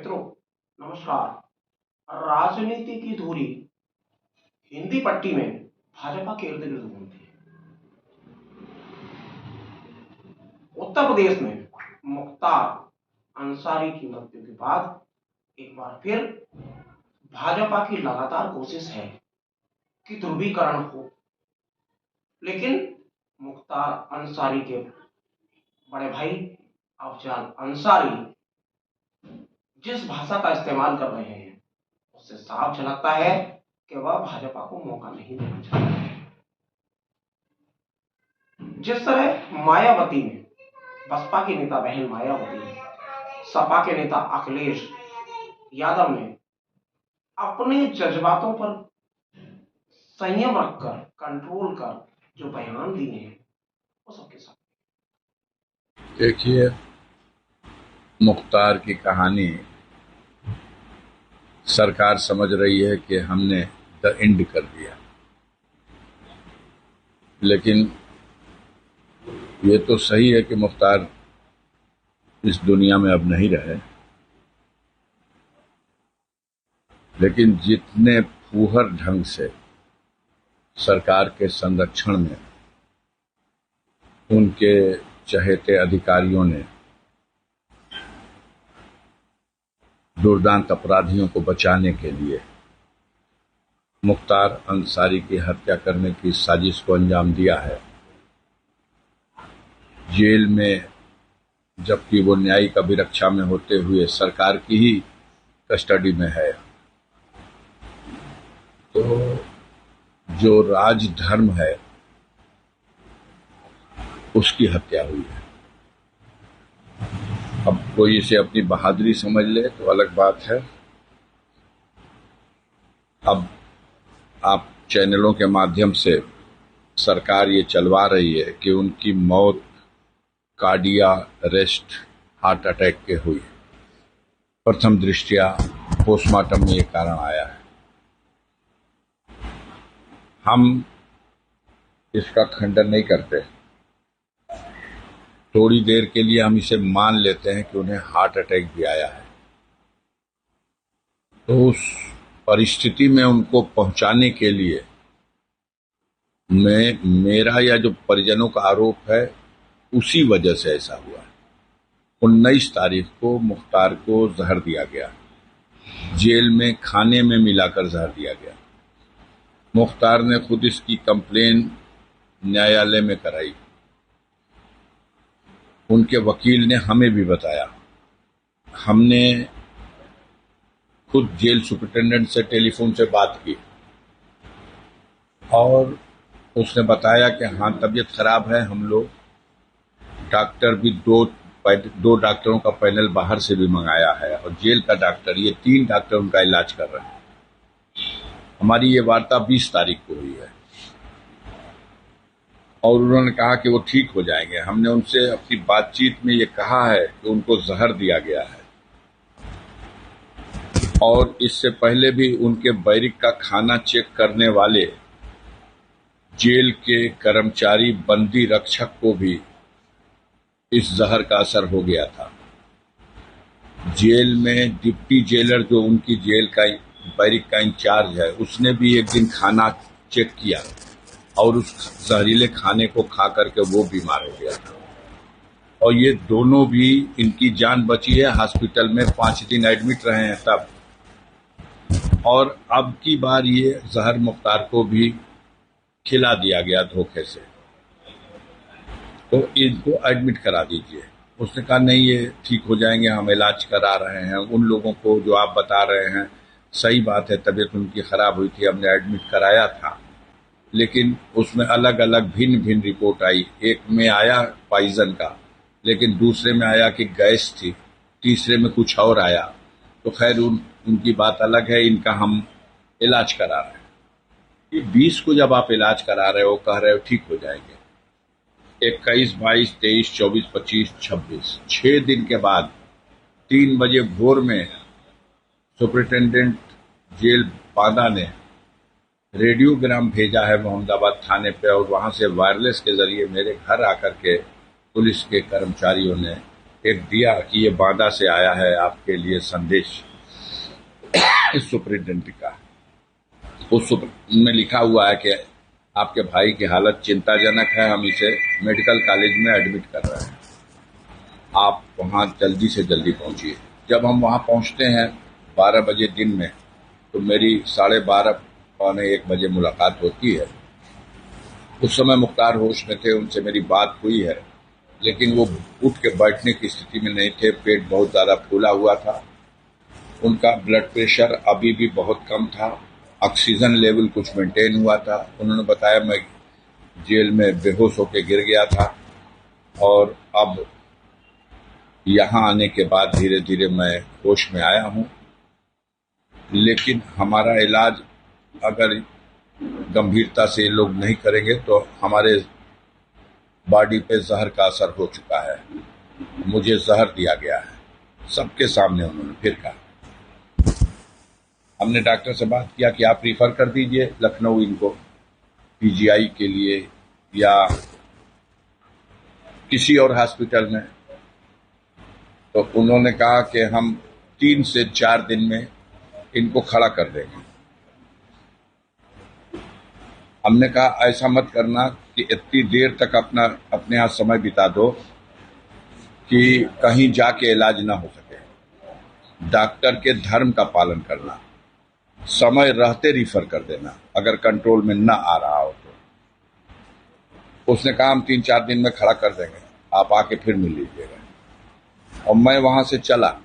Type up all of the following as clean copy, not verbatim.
मित्रों, नमस्कार। राजनीति की धुरी हिंदी पट्टी में भाजपा के इर्द गिर्द घूमती है। उत्तर प्रदेश में मुख्तार अंसारी की मृत्यु के बाद एक बार फिर भाजपा की लगातार कोशिश है कि ध्रुवीकरण हो, लेकिन मुख्तार अंसारी के बड़े भाई अफजल अंसारी जिस भाषा का इस्तेमाल कर रहे हैं उससे साफ झलकता है कि वह भाजपा को मौका नहीं देना चाहते हैं। जिस तरह मायावती ने, बसपा की नेता बहन मायावती ने, सपा के नेता अखिलेश यादव ने अपने जज्बातों पर संयम रखकर, कंट्रोल कर जो बयान दिए हैं वो सबके साथ। देखिए, मुख्तार की कहानी सरकार समझ रही है कि हमने द एंड कर दिया, लेकिन ये तो सही है कि मुख्तार इस दुनिया में अब नहीं रहे, लेकिन जितने फूहर ढंग से सरकार के संरक्षण में उनके चहेते अधिकारियों ने दुर्दांत अपराधियों को बचाने के लिए मुख्तार अंसारी की हत्या करने की साजिश को अंजाम दिया है। जेल में, जबकि वो न्यायिक अभिरक्षा में होते हुए सरकार की ही कस्टडी में है, तो जो राजधर्म है उसकी हत्या हुई है। अब कोई इसे अपनी बहादुरी समझ ले तो अलग बात है। अब आप चैनलों के माध्यम से सरकार ये चलवा रही है कि उनकी मौत कार्डियक अरेस्ट, हार्ट अटैक के हुई। प्रथम दृष्टया पोस्टमार्टम में ये कारण आया है। हम इसका खंडन नहीं करते, थोड़ी देर के लिए हम इसे मान लेते हैं कि उन्हें हार्ट अटैक भी आया है। तो उस परिस्थिति में उनको पहुंचाने के लिए मेरा या जो परिजनों का आरोप है उसी वजह से ऐसा हुआ है। 19 तारीख को मुख्तार को जहर दिया गया, जेल में खाने में मिलाकर जहर दिया गया। मुख्तार ने खुद इसकी कंप्लेन न्यायालय में कराई। उनके वकील ने हमें भी बताया। हमने खुद जेल सुपरिटेंडेंट से टेलीफोन से बात की और उसने बताया कि हाँ, तबीयत खराब है। हम लोग डॉक्टर भी दो डॉक्टरों का पैनल बाहर से भी मंगाया है और जेल का डॉक्टर, ये 3 डॉक्टर उनका इलाज कर रहे हैं। हमारी ये वार्ता 20 तारीख को हुई है और उन्होंने कहा कि वो ठीक हो जाएंगे। हमने उनसे अपनी बातचीत में ये कहा है कि उनको जहर दिया गया है और इससे पहले भी उनके बैरिक का खाना चेक करने वाले जेल के कर्मचारी, बंदी रक्षक को भी इस जहर का असर हो गया था। जेल में डिप्टी जेलर, जो उनकी जेल का बैरिक का इंचार्ज है, उसने भी एक दिन खाना चेक किया और उस जहरीले खाने को खा करके वो बीमार हो गया था। और ये दोनों भी, इनकी जान बची है, हॉस्पिटल में 5 दिन एडमिट रहे हैं तब। और अब की बार ये जहर मुख्तार को भी खिला दिया गया धोखे से, तो इनको एडमिट करा दीजिए। उसने कहा नहीं, ये ठीक हो जाएंगे, हम इलाज करा रहे हैं। उन लोगों को जो आप बता रहे हैं, सही बात है, तबीयत उनकी खराब हुई थी, हमने एडमिट कराया था, लेकिन उसमें अलग अलग भिन्न भिन्न रिपोर्ट आई। एक में आया पॉइजन का, लेकिन दूसरे में आया कि गैस थी, तीसरे में कुछ और आया। तो खैर उनकी बात अलग है, इनका हम इलाज करा रहे हैं। ये 20 को जब आप इलाज करा रहे हो, कह रहे हो ठीक हो जाएंगे, 21, 22, 23, 24, 25, 26, 6 दिन के बाद 3 बजे भोर में सुपरिटेंडेंट जेल बांदा ने रेडियोग्राम भेजा है मोहम्मदाबाद थाने पे और वहां से वायरलेस के जरिए मेरे घर आकर के पुलिस के कर्मचारियों ने एक दिया कि ये बांदा से आया है आपके लिए संदेश सुप्रिंटेंडेंट का। उस में लिखा हुआ है कि आपके भाई की हालत चिंताजनक है, हम इसे मेडिकल कॉलेज में एडमिट कर रहे हैं, आप वहां जल्दी से जल्दी पहुंचिए। जब हम वहां पहुंचते हैं 12 बजे दिन में, तो मेरी 12:30 पौने 1 बजे मुलाकात होती है। उस समय मुख्तार होश में थे, उनसे मेरी बात हुई है, लेकिन वो उठ के बैठने की स्थिति में नहीं थे, पेट बहुत ज्यादा फूला हुआ था, उनका ब्लड प्रेशर अभी भी बहुत कम था, ऑक्सीजन लेवल कुछ मेंटेन हुआ था। उन्होंने बताया मैं जेल में बेहोश होकर गिर गया था और अब यहाँ आने के बाद धीरे धीरे मैं होश में आया हूँ, लेकिन हमारा इलाज अगर गंभीरता से ये लोग नहीं करेंगे तो हमारे बॉडी पे जहर का असर हो चुका है, मुझे जहर दिया गया है, सबके सामने उन्होंने फिर कहा। हमने डॉक्टर से बात किया कि आप रिफर कर दीजिए लखनऊ इनको पीजीआई के लिए या किसी और हॉस्पिटल में, तो उन्होंने कहा कि हम 3 से 4 दिन में इनको खड़ा कर देंगे। हमने कहा ऐसा मत करना कि इतनी देर तक अपने यहाँ समय बिता दो कि कहीं जाके इलाज ना हो सके। डॉक्टर के धर्म का पालन करना, समय रहते रिफर कर देना अगर कंट्रोल में ना आ रहा हो तो। उसने कहा हम 3-4 दिन में खड़ा कर देंगे, आप आके फिर मिल लीजिएगा। और मैं वहां से चला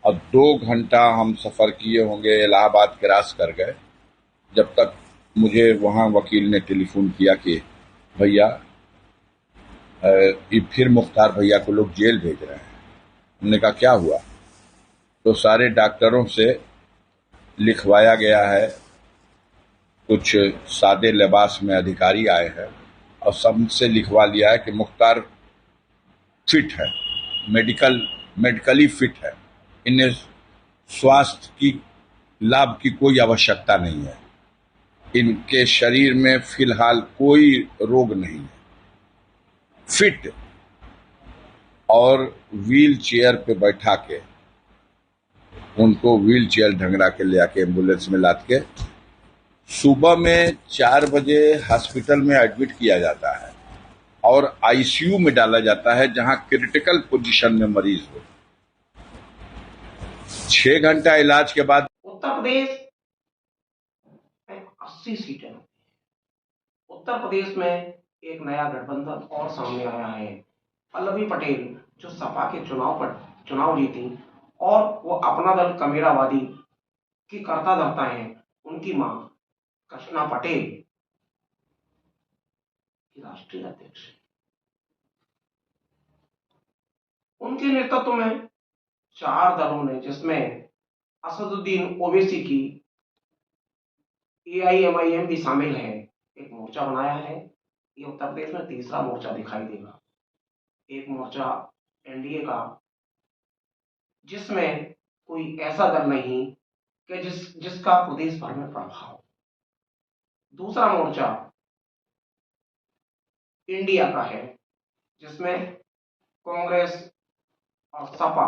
और 2 घंटा हम सफर किए होंगे, इलाहाबाद क्रॉस कर गए, जब तक मुझे वहां वकील ने टेलीफोन किया कि भैया ये फिर मुख्तार भैया को लोग जेल भेज रहे हैं। हमने कहा क्या हुआ? तो सारे डॉक्टरों से लिखवाया गया है, कुछ सादे लिबास में अधिकारी आए हैं और सबसे लिखवा लिया है कि मुख्तार फिट है, मेडिकली फिट है, इन्हें स्वास्थ्य की लाभ की कोई आवश्यकता नहीं है, इनके शरीर में फिलहाल कोई रोग नहीं है, फिट। और व्हील चेयर पे बैठा के उनको व्हील चेयर ढंगरा के ले आके एम्बुलेंस में लाद के सुबह में 4 बजे हॉस्पिटल में एडमिट किया जाता है और आईसीयू में डाला जाता है जहां क्रिटिकल पोजीशन में मरीज हो। 6 घंटा इलाज के बाद उत्तर प्रदेश में 80 सीटें होती हैं। उत्तर प्रदेश में एक नया गठबंधन और सामने आया है। पल्लवी पटेल जो सपा के चुनाव जीती और वो अपना दल कमेरावादी की करता धरता है, उनकी मां कृष्णा पटेल की राष्ट्रीय अध्यक्ष है। उनके नेतृत्व में 4 दलों ने, जिसमें असदुद्दीन ओवैसी की AIMIM भी शामिल है, एक मोर्चा बनाया है। ये उत्तर प्रदेश में तीसरा मोर्चा दिखाई देगा। एक मोर्चा एनडीए का, जिसमें कोई ऐसा दल नहीं कि जिसका प्रदेश भर में प्रभाव। दूसरा मोर्चा इंडिया का है, जिसमें कांग्रेस और सपा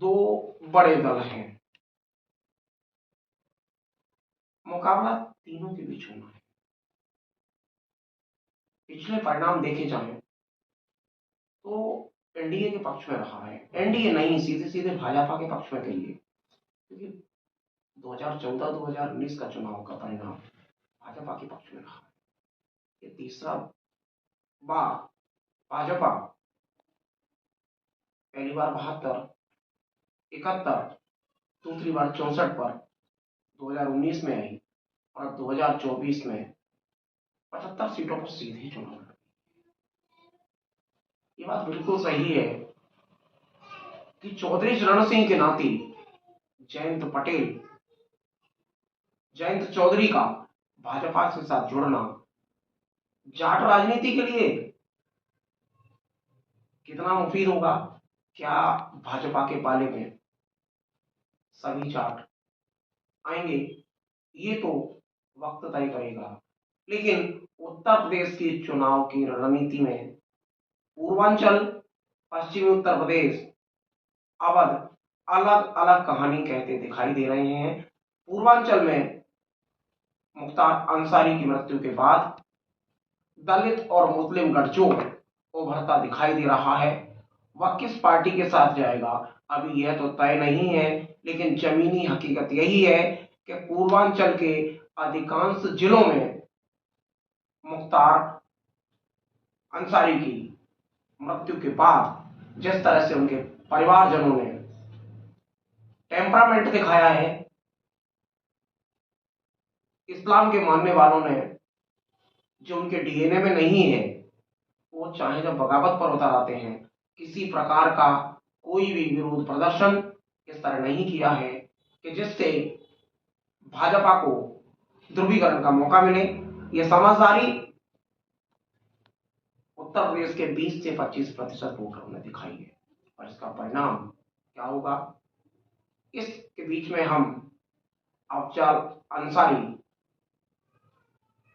2 बड़े दल हैं। मुकाबला तीनों के बीच होना है। पिछले परिणाम देखे जाएं तो एनडीए के पक्ष में रहा है। एनडीए नहीं, सीधे सीधे भाजपा के पक्ष में कहिए, क्योंकि 2014-2019 का चुनाव का परिणाम भाजपा के पक्ष में रहा है। ये तीसरा बार भाजपा पहली बार 72, 71, दूसरी बार 64 पर 2019 में आई और 2024 में 75 सीटों पर सीधे चुनाव लड़ा। ये बात बिल्कुल सही है कि चौधरी चरण सिंह के नाती जयंत चौधरी का भाजपा के साथ जुड़ना जाट राजनीति के लिए कितना मुफीद होगा। क्या भाजपा के पाले में सभी जाट आएंगे, ये तो वक्त तय करेगा। लेकिन उत्तर प्रदेश के चुनाव की रणनीति में पूर्वांचल पश्चिमी उत्तर प्रदेश, अवध अलग अलग कहानी कहते दिखाई दे रहे हैं। पूर्वांचल में मुख्तार अंसारी की मृत्यु के बाद दलित और मुस्लिम गठजोड़ उभरता दिखाई दे रहा है। वह किस पार्टी के साथ जाएगा अभी यह तो तय नहीं है, लेकिन जमीनी हकीकत यही है कि पूर्वांचल के अधिकांश जिलों में मुख्तार अंसारी की मृत्यु के बाद जिस तरह से उनके परिवारजनों ने टेम्परामेंट दिखाया है, इस्लाम के मानने वालों ने जो उनके डीएनए में नहीं है, वो चाहे जब बगावत पर उतर आते हैं, किसी प्रकार का कोई भी विरोध प्रदर्शन इस तरह नहीं किया है कि जिससे भाजपा को ध्रुवीकरण का मौका मिले। ये समझदारी उत्तर प्रदेश के 20 से 25% वोटरों ने दिखाई है, और इसका परिणाम क्या होगा, इसके बीच में हम अफजल अंसारी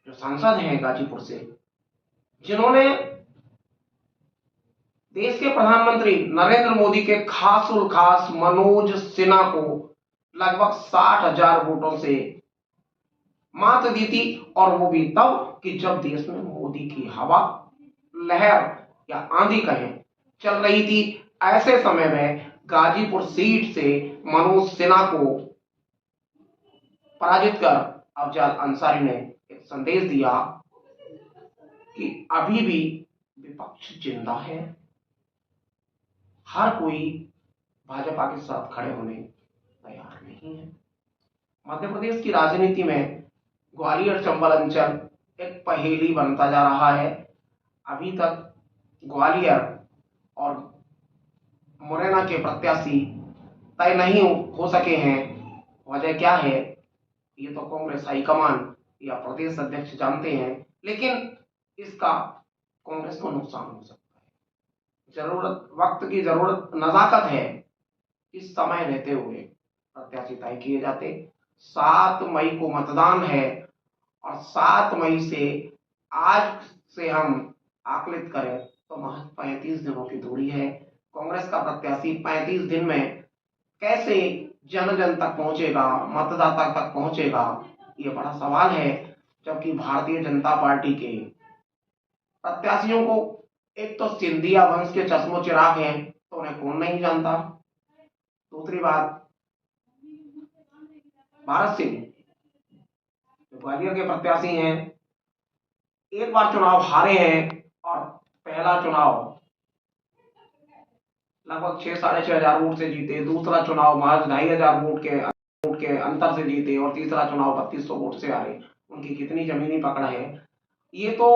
जो सांसद हैं गाजीपुर से, जिन्होंने देश के प्रधानमंत्री नरेंद्र मोदी के खास उल खास मनोज सिन्हा को लगभग 60,000 वोटों से मात दी थी, और वो भी तब कि जब देश में मोदी की हवा, लहर या आंधी कहें चल रही थी। ऐसे समय में गाजीपुर सीट से मनोज सिन्हा को पराजित कर अफजल अंसारी ने एक संदेश दिया कि अभी भी विपक्ष जिंदा है, हर कोई भाजपा के साथ खड़े होने तैयार नहीं है। मध्य प्रदेश की राजनीति में ग्वालियर चंबल अंचल एक पहेली बनता जा रहा है। अभी तक ग्वालियर और मुरैना के प्रत्याशी तय नहीं हो सके हैं। वजह क्या है ये तो कांग्रेस हाईकमान या प्रदेश अध्यक्ष जानते हैं, लेकिन इसका कांग्रेस को नुकसान हो सकता है। जरूरत, वक्त की जरूरत, नजाकत है, इस समय रहते हुए प्रत्याशी तय किए जाते। 7 मई को मतदान है, और 7 मई से आज से हम आकलित करें तो महज 35 दिनों की दूरी है। कांग्रेस का प्रत्याशी 35 दिन में कैसे जन जन तक पहुंचेगा, मतदाता तक पहुंचेगा, ये बड़ा सवाल है। जबकि भारतीय जनता पार्टी के प्रत्याशियों को एक तो सिंधिया वंश के चश्मो चिराग हैं, तो उन्हें कौन नहीं जानता। दूसरी बात, भारत सिंह जो ग्वालियर के प्रत्याशी हैं, एक बार चुनाव हारे हैं, और पहला चुनाव लगभग 6-6,500 वोट से जीते, दूसरा चुनाव महज 2,500 वोट के अंतर से जीते, और तीसरा चुनाव 3,200 वोट से हारे। उनकी कितनी जमीनी पकड़ है, ये तो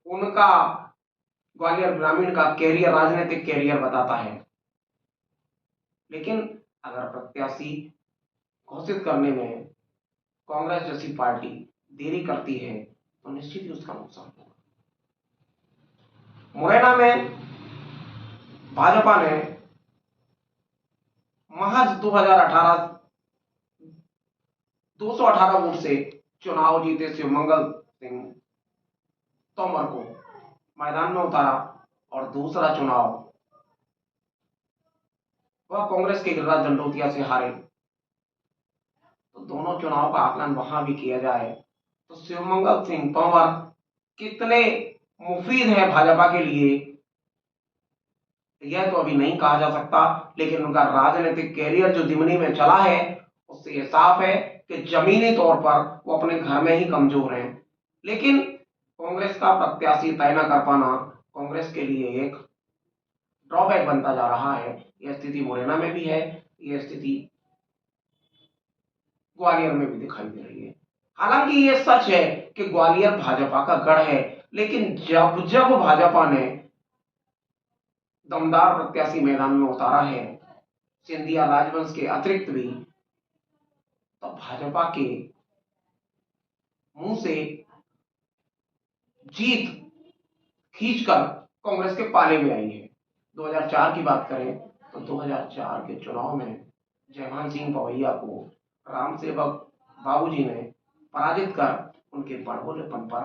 उनका ग्वालियर ग्रामीण का कैरियर, राजनीतिक कैरियर बताता है। लेकिन अगर प्रत्याशी घोषित करने में कांग्रेस जैसी पार्टी देरी करती है तो निश्चित ही उसका नुकसान होगा। मुरैना में भाजपा ने महज 218 वोट से चुनाव जीते शिवमंगल सिंह तोमर को मैदान में उतारा, और दूसरा चुनाव वह कांग्रेस के गिरिराज दंडोतिया से हारे। तो दोनों चुनाव का आकलन वहां भी किया जाए तो शिवमंगल सिंह तोमर कितने मुफीद है भाजपा के लिए यह तो अभी नहीं कहा जा सकता, लेकिन उनका राजनीतिक कैरियर जो दिमनी में चला है उससे यह साफ है कि जमीनी तौर पर वो अपने घर में ही कमजोर हैं। लेकिन कांग्रेस का प्रत्याशी तय न कर पाना कांग्रेस के लिए एक ड्रॉबैक बनता जा रहा है। यह स्थिति मुरैना में भी है, यह स्थिति ग्वालियर में भी दिखाई दे रही है। हालांकि यह सच है कि ग्वालियर भाजपा का गढ़ है, लेकिन जब जब भाजपा ने दमदार प्रत्याशी मैदान में उतारा है, सिंधिया राजवंश के अतिरिक्त भी, तो भाजपा के मुंह से जीत खींचकर कांग्रेस के पाले में आई है। 2004 की बात करें तो 2004 के चुनाव में जयमान सिंह पवैया को राम सेवक बाबूजी ने पराजित कर उनके बड़बोलेपन पर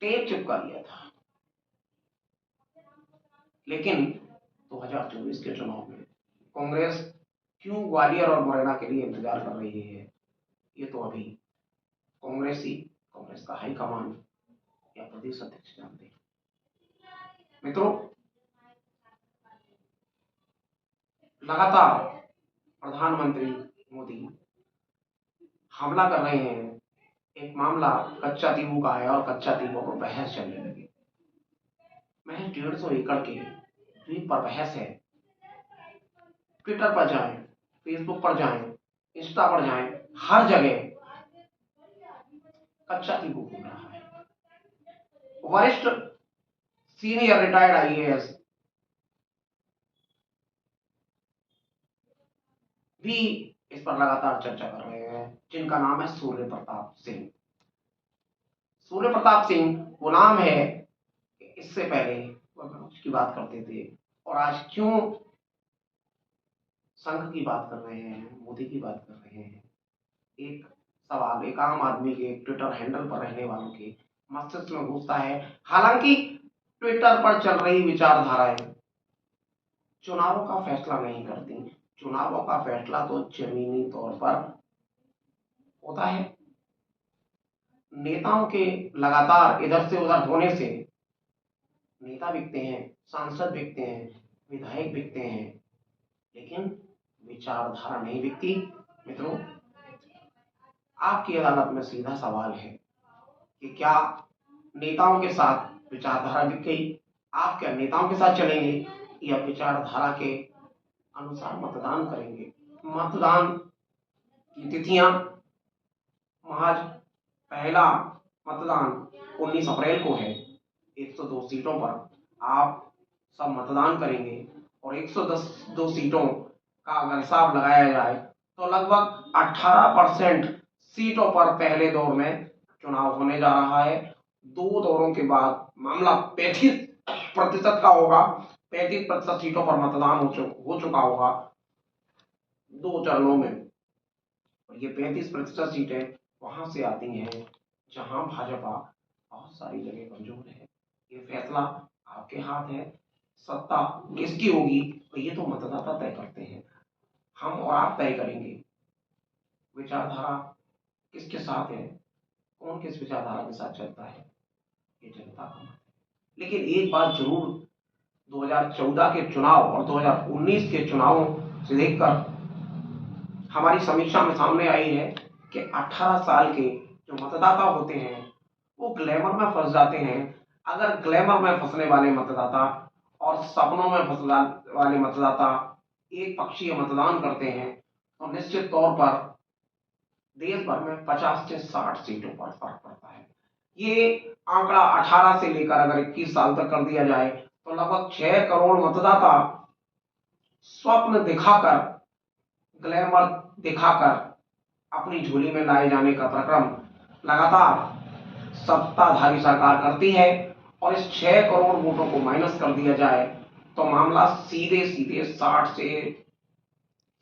टेप चिपका दिया था। लेकिन 2024 के चुनाव में कांग्रेस क्यों ग्वालियर और मुरैना के लिए इंतजार कर रही है, ये तो अभी कांग्रेस का हाईकमान या प्रदेश अध्यक्ष जानते हैं। मित्रों, लगातार प्रधानमंत्री मोदी हमला कर रहे हैं। एक मामला कच्चा तीबू का है और कच्चा तीबू पर बहस चलने लगी। महज 150 एकड़ के द्वीप पर बहस है। ट्विटर पर जाएं, फेसबुक पर जाएं, इंस्टा पर जाएं, हर जगह कच्चा तीबू घूम रहा है। वरिष्ठ सीनियर रिटायर्ड आईएएस भी इस पर लगातार चर्चा कर रहे हैं, जिनका नाम है सूर्य प्रताप सिंह। सूर्य प्रताप सिंह वो नाम है कि इससे पहले वह विपक्ष की बात करते थे और आज क्यों संघ की बात कर रहे हैं, मोदी की बात कर रहे हैं। एक सवाल एक आम आदमी के ट्विटर हैंडल पर रहने वालों के मस्तिष्क में घुसता है। हालांकि ट्विटर पर चल रही विचारधाराएं चुनावों का फैसला नहीं करती। चुनावों का फैसला तो जमीनी तौर पर होता है। नेताओं के लगातार इधर से उधर होने से नेता बिकते हैं, सांसद बिकते हैं, विधायक बिकते हैं, लेकिन विचारधारा नहीं बिकती। मित्रों, आपकी अदालत में सीधा सवाल है कि क्या नेताओं के साथ विचारधारा बिक गई? आप क्या नेताओं के साथ चलेंगे या विचारधारा के अनुसार मतदान करेंगे? मतदान की तिथियां महज पहला मतदान 19 अप्रैल को है। 102 सीटों पर आप सब मतदान करेंगे और 102 सीटों का अगर हिसाब लगाया जाए तो लगभग 18% सीटों पर पहले दौर में चुनाव होने जा रहा है। 2 दौरों के बाद मामला 35% का होगा। 35% सीटों पर मतदान हो चुका होगा 2 चरणों में। और ये 35% सीटें वहां से आती हैं जहां भाजपा बहुत सारी जगह कमजोर है। ये फैसला आपके हाथ है। सत्ता किसकी होगी तो ये तो मतदाता तय करते हैं। हम और आप तय करेंगे विचारधारा किसके साथ है, कौन किस विचारधारा के साथ चलता है, ये जनता का मत है। लेकिन एक बात जरूर 2014 के चुनाव और 2019 के चुनावों से देखकर हमारी समीक्षा में सामने आई है कि 18 साल के जो मतदाता होते हैं वो ग्लैमर में फंस जाते हैं। अगर ग्लैमर में फंसने वाले मतदाता और सपनों में फंसने वाले मतदाता एक पक्षीय मतदान करते हैं तो निश्चित तौर पर देश भर में 50 से 60 सीटों पर फर्क पड़ता है। ये आंकड़ा 18 से लेकर अगर 21 साल तक कर दिया जाए तो लगभग 6 करोड़ मतदाता स्वप्न दिखाकर, ग्लैमर दिखाकर अपनी झोली में लाए जाने का प्रक्रम लगातार सत्ताधारी सरकार करती है। और इस 6 करोड़ वोटों को माइनस कर दिया जाए तो मामला सीधे 60 से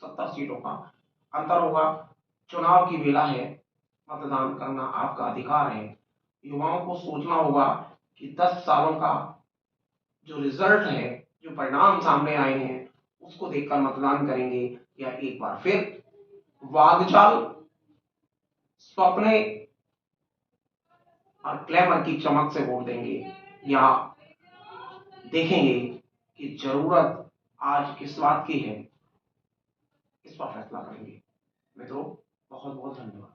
70 सीटों का अंतर होगा। चुनाव की बेला है, मतदान करना आपका अधिकार है। युवाओं को सोचना होगा कि 10 सालों का जो रिजल्ट है, जो परिणाम सामने आए हैं, उसको देखकर मतदान करेंगे या एक बार फिर वादजाल, स्वप्ने और ग्लैमर की चमक से वोट देंगे, या देखेंगे कि जरूरत आज किस बात की है, इस पर फैसला करेंगे। मित्रों, बहुत बहुत धन्यवाद।